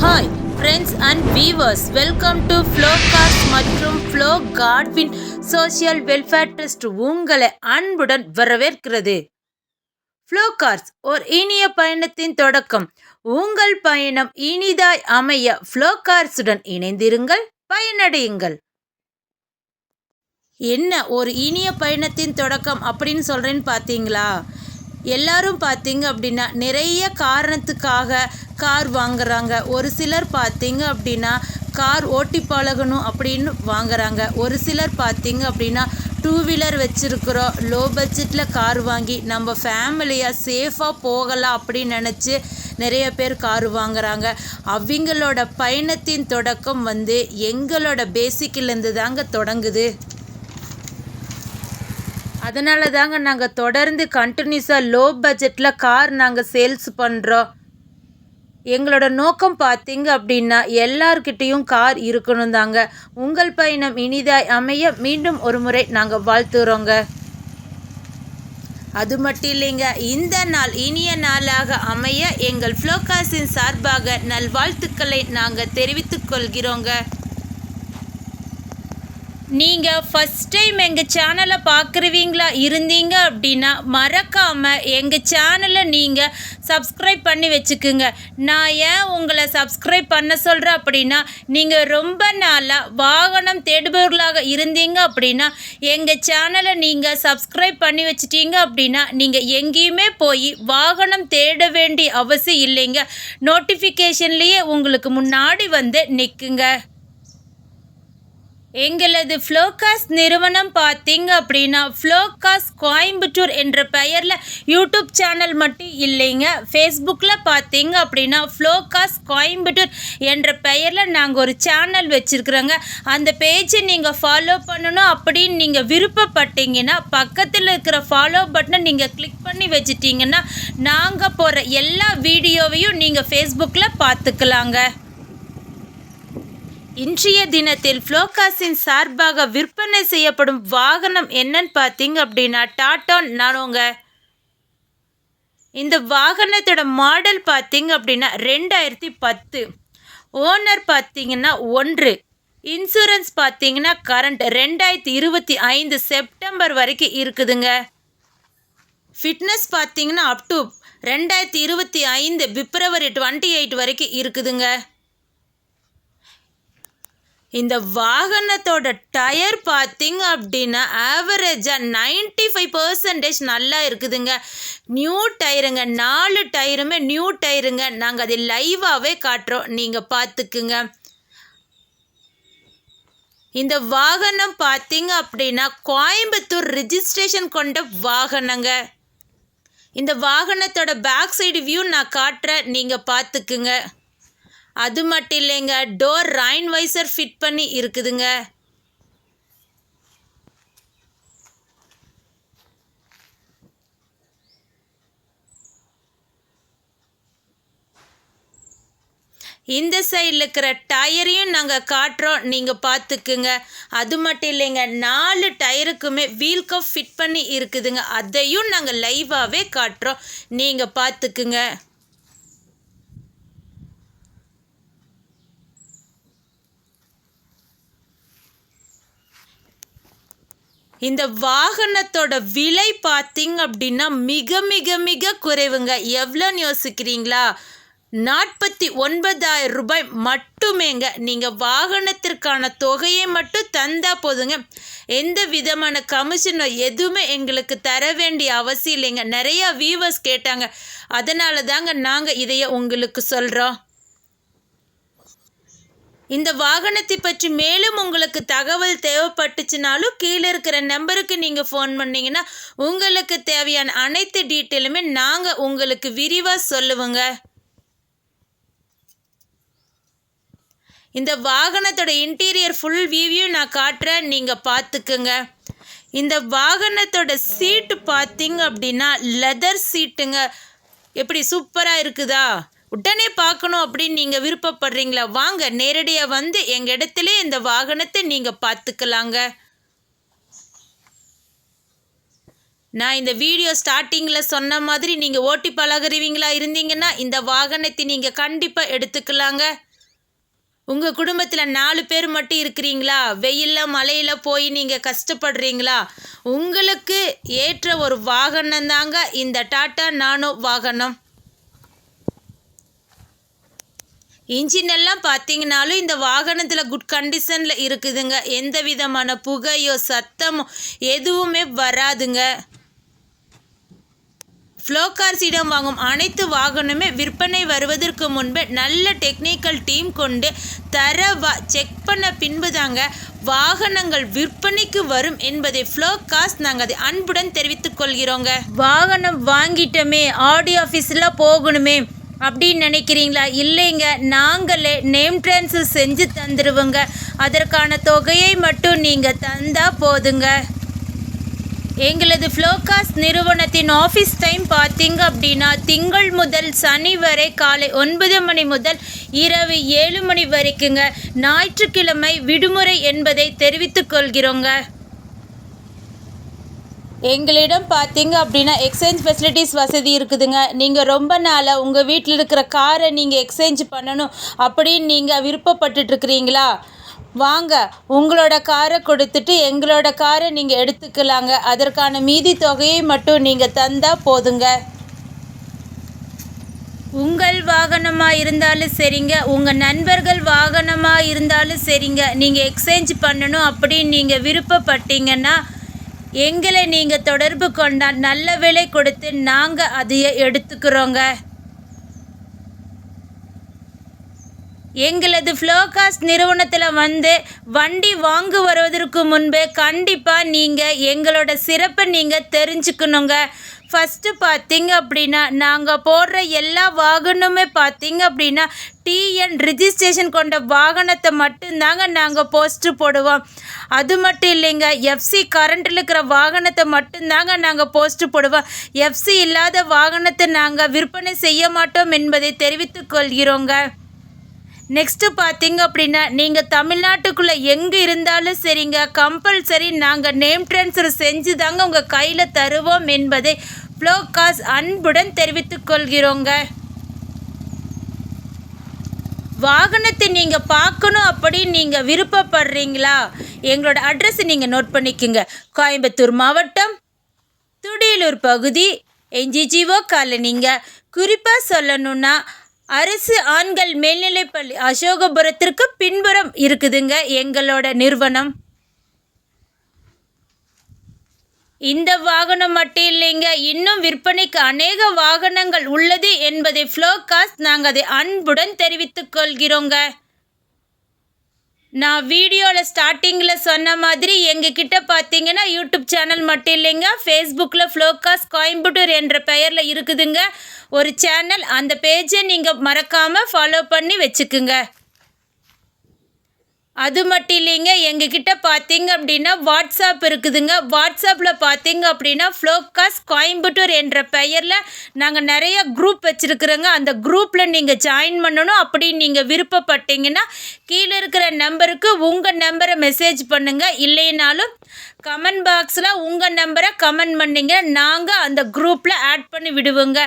Hi friends and weavers, welcome to ஃப்ளோகார்ஸ் மற்றும் Flo Godwin social welfare trust உங்களை அன்புடன் வரவேற்கிறது. ஃப்ளோகார்ஸ் ஒரு இனிய பயணத்தின் தொடக்கம். உங்கள் பயணம் இனிதாய் அமைய ஃப்ளோகார்ஸுடன் இணைந்திருங்கள், பயனடையுங்கள். என்ன ஒரு இனிய பயணத்தின் தொடக்கம் அப்படின்னு சொல்கிறேன்னு பார்த்தீங்களா? எல்லாரும் பார்த்தீங்க அப்படின்னா நிறைய காரணத்துக்காக கார் வாங்குறாங்க. ஒரு சிலர் பார்த்தீங்க அப்படின்னா கார் ஓட்டி பழகணும் அப்படின்னு வாங்குறாங்க. ஒரு சிலர் பார்த்தீங்க அப்படின்னா 2 வீலர் வச்சுருக்குறோம், லோ பட்ஜெட்டில் கார் வாங்கி நம்ம ஃபேமிலியாக சேஃபாக போகலாம் அப்படின்னு நினச்சி நிறைய பேர் கார் வாங்குறாங்க. அவங்களோட பயணத்தின் தொடக்கம் எங்களோட பேசிக்கிலேருந்து தாங்க தொடங்குது. அதனால தாங்க நாங்கள் தொடர்ந்து கண்டினியூஸாக லோ பட்ஜெட்டில் கார் நாங்கள் சேல்ஸ் பண்ணுறோம். எங்களோட நோக்கம் பார்த்தீங்க அப்படின்னா எல்லார்கிட்டேயும் கார் இருக்கணும் தாங்க. உங்கள் பயணம் இனிதாய் அமைய மீண்டும் ஒரு முறை நாங்கள் வாழ்த்துறோங்க. அது மட்டும் இல்லைங்க, இந்த நாள் இனிய நாளாக அமைய எங்கள் ஃப்ளோகார்ஸின் சார்பாக நல்வாழ்த்துக்களை நாங்கள் தெரிவித்துக் கொள்கிறோங்க. நீங்கள் ஃபஸ்ட் டைம் எங்கள் சேனலை பார்க்குறவீங்களா இருந்தீங்க அப்படின்னா மறக்காமல் எங்கள் சேனலை நீங்கள் சப்ஸ்கிரைப் பண்ணி வச்சுக்குங்க. நான் ஏன் உங்களை சப்ஸ்கிரைப் பண்ண சொல்கிறேன் அப்படின்னா, நீங்கள் ரொம்ப நாளாக வாகனம் தேடுபவர்களாக இருந்தீங்க அப்படின்னா எங்கள் சேனலை நீங்கள் சப்ஸ்கிரைப் பண்ணி வச்சிட்டீங்க அப்படின்னா நீங்கள் எங்கேயுமே போய் வாகனம் தேட வேண்டிய அவசியம் இல்லைங்க. நோட்டிஃபிகேஷன்லேயே உங்களுக்கு முன்னாடி நிற்குங்க. எங்களது ஃப்ளோகார்ஸ் நிறுவனம் பார்த்தீங்க அப்படின்னா ஃப்ளோகார்ஸ் கோயம்புத்தூர் என்ற பெயரில் யூடியூப் சேனல் மட்டும் இல்லைங்க. ஃபேஸ்புக்கில் பார்த்தீங்க அப்படின்னா ஃப்ளோகார்ஸ் கோயம்புத்தூர் என்ற பெயரில் நாங்கள் ஒரு சேனல் வச்சுருக்குறோங்க. அந்த பேஜை நீங்கள் ஃபாலோ பண்ணணும் அப்படின்னு நீங்கள் விருப்பப்பட்டீங்கன்னா பக்கத்தில் இருக்கிற ஃபாலோ பட்டனை நீங்கள் கிளிக் பண்ணி வச்சிட்டிங்கன்னா நாங்கள் போகிற எல்லா வீடியோவையும் நீங்கள் ஃபேஸ்புக்கில் பார்த்துக்கலாங்க. இன்றைய தினத்தில் ஃப்ளோகார்ஸின் சார்பாக விற்பனை செய்யப்படும் வாகனம் என்னன்னு பார்த்தீங்க அப்படின்னா டாடா நானோங்க. இந்த வாகனத்தோட மாடல் பார்த்தீங்க அப்படின்னா 2010. ஓனர் பார்த்தீங்கன்னா 1. இன்சூரன்ஸ் பார்த்தீங்கன்னா கரண்ட் 2025 செப்டம்பர் வரைக்கும் இருக்குதுங்க. ஃபிட்னஸ் பார்த்தீங்கன்னா அப் டு 2025 பிப்ரவரி 28 வரைக்கும் இருக்குதுங்க. இந்த வாகனத்தோட டயர் பார்த்தீங்க அப்படின்னா ஆவரேஜாக 95% நல்லா இருக்குதுங்க. நியூ டயருங்க, 4 டயருமே நியூ டயருங்க. நாங்கள் அதை லைவாகவே காட்டுறோம், நீங்கள் பார்த்துக்குங்க. இந்த வாகனம் பார்த்தீங்க அப்படின்னா கோயம்புத்தூர் ரிஜிஸ்ட்ரேஷன் கொண்ட வாகனங்க. இந்த வாகனத்தோட பேக் சைடு வியூ நான் காட்டுறேன், நீங்கள் பார்த்துக்குங்க. அது மட்டும் இல்லைங்க, டோர் ரைன் வைசர் ஃபிட் பண்ணி இருக்குதுங்க. இந்த சைடில் இருக்கிற டயரையும் நாங்கள் காட்டுறோம், நீங்கள் பார்த்துக்குங்க. அது மட்டும் இல்லைங்க, 4 டயருக்குமே வீல் கப் ஃபிட் பண்ணி இருக்குதுங்க. அதையும் நாங்கள் லைவாகவே காட்டுறோம், நீங்கள் பார்த்துக்குங்க. இந்த வாகனத்தோட விலை பார்த்தீங்க அப்படின்னா மிக மிக மிக குறைவுங்க. எவ்வளோன்னு யோசிக்கிறீங்களா? 49,000 ரூபாய் மட்டுமேங்க. நீங்கள் வாகனத்திற்கான தொகையை மட்டும் தந்தால் போதுங்க. எந்த விதமான கமிஷனோ எதுவுமே எங்களுக்கு தர வேண்டிய அவசியம் இல்லைங்க. நிறையா வியூவர்ஸ் கேட்டாங்க, அதனால தாங்க நாங்கள் இதையே உங்களுக்கு சொல்கிறோம். இந்த வாகனத்தை பற்றி மேலும் உங்களுக்கு தகவல் தேவைப்பட்டுச்சுனாலும் கீழே இருக்கிற நம்பருக்கு நீங்கள் ஃபோன் பண்ணிங்கன்னா உங்களுக்கு தேவையான அனைத்து டீட்டெயிலுமே நாங்கள் உங்களுக்கு விரிவாக சொல்லுவோங்க. இந்த வாகனத்தோட இன்டீரியர் ஃபுல் வியூ நான் காட்டுறேன், நீங்கள் பார்த்துக்குங்க. இந்த வாகனத்தோட சீட்டு பார்த்தீங்க அப்படின்னா லெதர் சீட்டுங்க. எப்படி சூப்பராக இருக்குதா? உடனே பார்க்கணும் அப்படின்னு நீங்கள் விருப்பப்படுறீங்களா? வாங்க, நேரடியாக எங்கள் இடத்துல இந்த வாகனத்தை நீங்கள் பார்த்துக்கலாங்க. நான் இந்த வீடியோ ஸ்டார்டிங்கில் சொன்ன மாதிரி நீங்கள் ஓட்டி பழகுறவங்களா இருந்தீங்கன்னா இந்த வாகனத்தை நீங்கள் கண்டிப்பாக எடுத்துக்கலாங்க. உங்கள் குடும்பத்தில் 4 பேர் மட்டும் இருக்கிறீங்களா? வெயிலில் மழையில் போய் நீங்கள் கஷ்டப்படுறீங்களா? உங்களுக்கு ஏற்ற ஒரு வாகனம் தாங்க இந்த டாட்டா நானோ வாகனம். இன்ஜின் எல்லாம் பார்த்தீங்கனாலும் இந்த வாகனத்தில் குட் கண்டிஷனில் இருக்குதுங்க. எந்த விதமான புகையோ சத்தமோ எதுவுமே வராதுங்க. ஃப்ளோ கார்ஸிடம் வாங்கும் அனைத்து வாகனமே விற்பனை வருவதற்கு முன்பே நல்ல டெக்னிக்கல் டீம் கொண்டு செக் பண்ண பின்பு தாங்க வாகனங்கள் விற்பனைக்கு வரும் என்பதை ஃப்ளோ கார்ஸ் நாங்கள் அதை அன்புடன் தெரிவித்துக் கொள்கிறோங்க. வாகனம் வாங்கிட்டோமே ஆடியோ ஆஃபீஸில் போகணுமே அப்படின்னு நினைக்கிறீங்களா? இல்லைங்க, நாங்களே நேம் ட்ரான்ஸ்ஃபர் செஞ்சு தந்துடுவோங்க. அதற்கான தொகையை மட்டும் நீங்கள் தந்தால் போதுங்க. எங்களது ஃப்ளோ கார்ஸ் நிறுவனத்தின் ஆஃபீஸ் டைம் பார்த்தீங்க அப்படின்னா திங்கள் முதல் சனி வரை காலை 9 மணி முதல் இரவு 7 மணி வரைக்குங்க. ஞாயிற்றுக்கிழமை விடுமுறை என்பதை தெரிவித்துக் கொள்கிறோங்க. எங்களிடம் பார்த்தீங்க அப்படின்னா எக்ஸ்சேஞ்ச் ஃபெசிலிட்டிஸ் வசதி இருக்குதுங்க. நீங்கள் ரொம்ப நாளாக உங்கள் வீட்டில் இருக்கிற காரை நீங்கள் எக்ஸ்சேஞ்ச் பண்ணணும் அப்படின்னு நீங்கள் விருப்பப்பட்டுருக்கிறீங்களா? வாங்க, உங்களோட காரை கொடுத்துட்டு எங்களோட காரை நீங்கள் எடுத்துக்கலாங்க. அதற்கான மீதி தொகையை மட்டும் நீங்கள் தந்தால் போதுங்க. உங்கள் வாகனமாக இருந்தாலும் சரிங்க, உங்கள் நண்பர்கள் வாகனமாக இருந்தாலும் சரிங்க, நீங்கள் எக்ஸ்சேஞ்ச் பண்ணணும் அப்படின்னு நீங்கள் விருப்பப்பட்டீங்கன்னா எங்களை நீங்கள் தொடர்பு கொண்டால் நல்ல விலை கொடுத்து நாங்கள் அதையே எடுத்துக்கிறோங்க. எங்களது ஃப்ளோ கார்ஸ் நிறுவனத்தில் வண்டி வாங்க வருவதற்கு முன்பே கண்டிப்பாக நீங்கள் எங்களோட சிறப்பை நீங்கள் தெரிஞ்சுக்கணுங்க. ஃபஸ்ட்டு பார்த்தீங்க அப்படின்னா நாங்கள் போடுற எல்லா வாகனமுமே பார்த்தீங்க அப்படின்னா டிஎன் ரிஜிஸ்ட்ரேஷன் கொண்ட வாகனத்தை மட்டும்தாங்க நாங்கள் போஸ்ட்டு போடுவோம். அது மட்டும் இல்லைங்க, எஃப்சி கரண்ட்டில் இருக்கிற வாகனத்தை மட்டும்தாங்க நாங்கள் போஸ்ட்டு போடுவோம். எஃப்சி இல்லாத வாகனத்தை நாங்கள் விற்பனை செய்ய மாட்டோம் என்பதை தெரிவித்துக் கொள்கிறோங்க. நெக்ஸ்ட்டு பார்த்தீங்க அப்படின்னா நீங்கள் தமிழ்நாட்டுக்குள்ளே எங்கே இருந்தாலும் சரிங்க, கம்பல்சரி நாங்கள் நேம் ட்ரான்ஸ்ஃபர் செஞ்சு தாங்க உங்கள் கையில் தருவோம் என்பதை ஃப்ளோ கார்ஸ் அன்புடன் தெரிவித்துக் கொள்கிறோங்க. வாகனத்தை நீங்கள் பார்க்கணும் அப்படின்னு நீங்கள் விருப்பப்படுறீங்களா? எங்களோட அட்ரஸ் நீங்கள் நோட் பண்ணிக்கோங்க. கோயம்புத்தூர் மாவட்டம், துடியலூர் பகுதி, என்ஜிஜிஓ காலனிங்க. குறிப்பாக சொல்லணுன்னா அரசு ஆண்கள் மேல்நிலைப்பள்ளி அசோகபுரத்திற்கு பின்புறம் இருக்குதுங்க எங்களோட நிறுவனம். இந்த வாகனம் மட்டும் இல்லைங்க, இன்னும் விற்பனைக்கு அநேக வாகனங்கள் உள்ளது என்பதை ஃப்ளோ கார்ஸ் நாங்கள் அதை அன்புடன் தெரிவித்துக் கொள்கிறோங்க. நான் வீடியோவில் ஸ்டார்டிங்கில் சொன்ன மாதிரி எங்ககிட்ட பார்த்தீங்கன்னா யூடியூப் சேனல் மட்டும் இல்லைங்க, ஃபேஸ்புக்கில் ஃப்ளோ கார்ஸ் கோயம்புத்தூர் என்ற பெயரில் இருக்குதுங்க ஒரு சேனல். அந்த பேஜை நீங்கள் மறக்காமல் ஃபாலோ பண்ணி வச்சுக்குங்க. அது மட்டும் இல்லைங்க, எங்ககிட்ட பார்த்தீங்க அப்படின்னா வாட்ஸ்அப் இருக்குதுங்க. வாட்ஸ்அப்பில் பார்த்தீங்க அப்படின்னா ஃப்ளோ கார்ஸ் கோயம்புத்தூர் என்ற பெயரில் நாங்கள் நிறைய குரூப் வச்சுருக்குறோங்க. அந்த குரூப்பில் நீங்கள் ஜாயின் பண்ணணும் அப்படின்னு நீங்கள் விருப்பப்பட்டீங்கன்னா கீழே இருக்கிற நம்பருக்கு உங்கள் நம்பரை மெசேஜ் பண்ணுங்கள். இல்லைனாலும் கமெண்ட் பாக்ஸில் உங்கள் நம்பரை கமெண்ட் பண்ணிங்க, நாங்கள் அந்த குரூப்பில் ஆட் பண்ணி விடுவோங்க.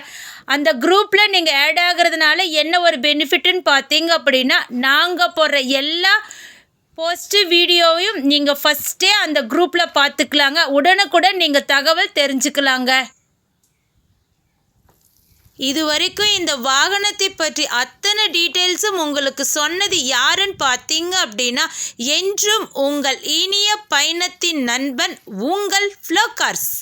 அந்த குரூப்பில் நீங்கள் ஆட் ஆகிறதுனால என்ன ஒரு பெனிஃபிட்டுன்னு பார்த்தீங்க அப்படின்னா நாங்கள் போடுற எல்லா போஸ்ட்டு வீடியோவையும் நீங்கள் ஃபஸ்ட்டே அந்த குரூப்பில் பார்த்துக்கலாங்க. உடனுக்குடன் நீங்கள் தகவல் தெரிஞ்சுக்கலாங்க. இது வரைக்கும் இந்த வாகனத்தை பற்றி அத்தனை டீட்டெயில்ஸும் உங்களுக்கு சொன்னது யாருன்னு பார்த்தீங்க அப்படின்னா என்றும் உங்கள் இனிய பயணத்தின் நண்பன் உங்கள் ஃப்ளோ கார்ஸ்.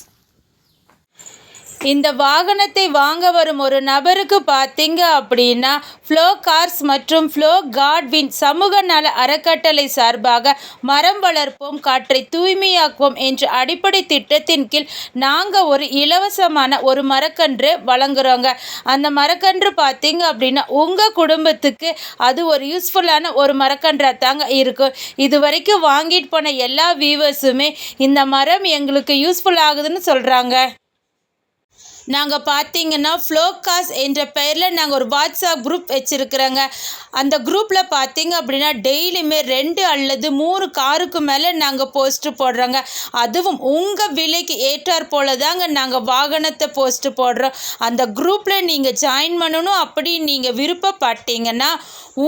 இந்த வாகனத்தை வாங்க வரும் ஒரு நபருக்கு பார்த்தீங்க அப்படின்னா ஃப்ளோ கார்ஸ் மற்றும் ஃப்ளோ காட்வின் சமூக நல அறக்கட்டளை சார்பாக மரம் வளர்ப்போம் காற்றை தூய்மையாக்குவோம் என்ற அடிப்படை திட்டத்தின் கீழ் நாங்கள் ஒரு இலவசமான ஒரு மரக்கன்று வழங்குகிறோங்க. அந்த மரக்கன்று பார்த்தீங்க அப்படின்னா உங்கள் குடும்பத்துக்கு அது ஒரு யூஸ்ஃபுல்லான ஒரு மரக்கன்றாக தாங்க இருக்கும். இது வரைக்கும் வாங்கிட்டு போன எல்லா வியூவர்ஸுமே இந்த மரம் எங்களுக்கு யூஸ்ஃபுல் ஆகுதுன்னு சொல்கிறாங்க. நாங்கள் பார்த்தீங்கன்னா ஃப்ளோகாஸ் என்ற பெயரில் நாங்கள் ஒரு வாட்ஸ்அப் குரூப் வச்சுருக்குறோங்க. அந்த குரூப்பில் பார்த்தீங்க அப்படின்னா டெய்லியுமே 2 அல்லது 3 காருக்கு மேலே நாங்கள் போஸ்ட்டு போடுறோங்க. அதுவும் உங்கள் விலைக்கு ஏற்றாற் போல தாங்க நாங்கள் வாகனத்தை போஸ்ட்டு போடுறோம். அந்த குரூப்பில் நீங்கள் ஜாயின் பண்ணணும் அப்படி நீங்கள் விருப்பப்பட்டீங்கன்னா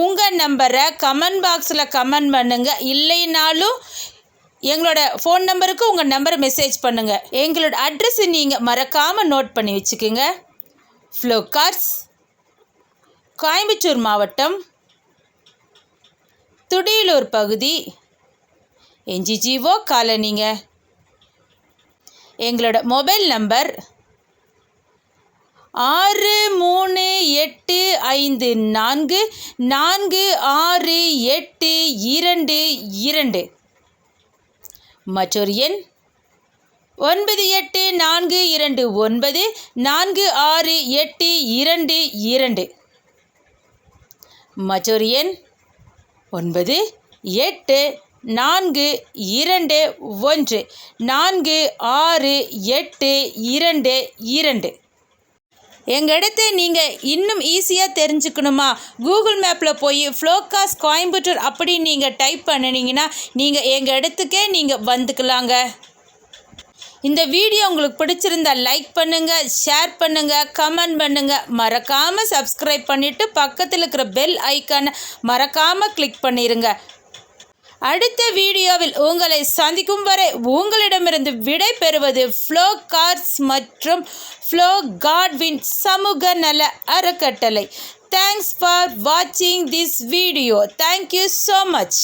உங்கள் நம்பரை கமெண்ட் பாக்ஸில் கமெண்ட் பண்ணுங்கள். இல்லைனாலும் எங்களோட ஃபோன் நம்பருக்கு உங்கள் நம்பரை மெசேஜ் பண்ணுங்கள். எங்களோட அட்ரஸை நீங்கள் மறக்காமல் நோட் பண்ணி வச்சுக்கோங்க. ஃப்ளோகார்ஸ், கோயம்புத்தூர் மாவட்டம், துடியலூர் பகுதி, NGGO காலனிங்க. எங்களோட மொபைல் நம்பர் 6845446822. மற்றொரு எண் 9842946822. மற்றொரு எண் 9842146822. எங்கள் இடத்தை நீங்கள் இன்னும் ஈஸியாக தெரிஞ்சுக்கணுமா? கூகுள் மேப்பில் போய் ஃப்ளோகாஸ் கோயம்புத்தூர் அப்படி நீங்கள் டைப் பண்ணினீங்கன்னா நீங்கள் எங்கள் இடத்துக்கே நீங்கள் வந்துக்கலாங்க. இந்த வீடியோ உங்களுக்கு பிடிச்சிருந்தா லைக் பண்ணுங்கள், ஷேர் பண்ணுங்கள், கமெண்ட் பண்ணுங்கள். மறக்காமல் சப்ஸ்கிரைப் பண்ணிவிட்டு பக்கத்தில் இருக்கிற பெல் ஐக்கானை மறக்காமல் கிளிக் பண்ணிடுங்க. அடுத்த வீடியோவில் உங்களை சந்திக்கும் வரை உங்களிடமிருந்து விடை பெறுவது ஃப்ளோகார்ஸ் மற்றும் ஃப்ளோகார்ட்வின் சமூக நல அறக்கட்டளை. தேங்க்ஸ் ஃபார் வாட்சிங் this video. Thank you so much.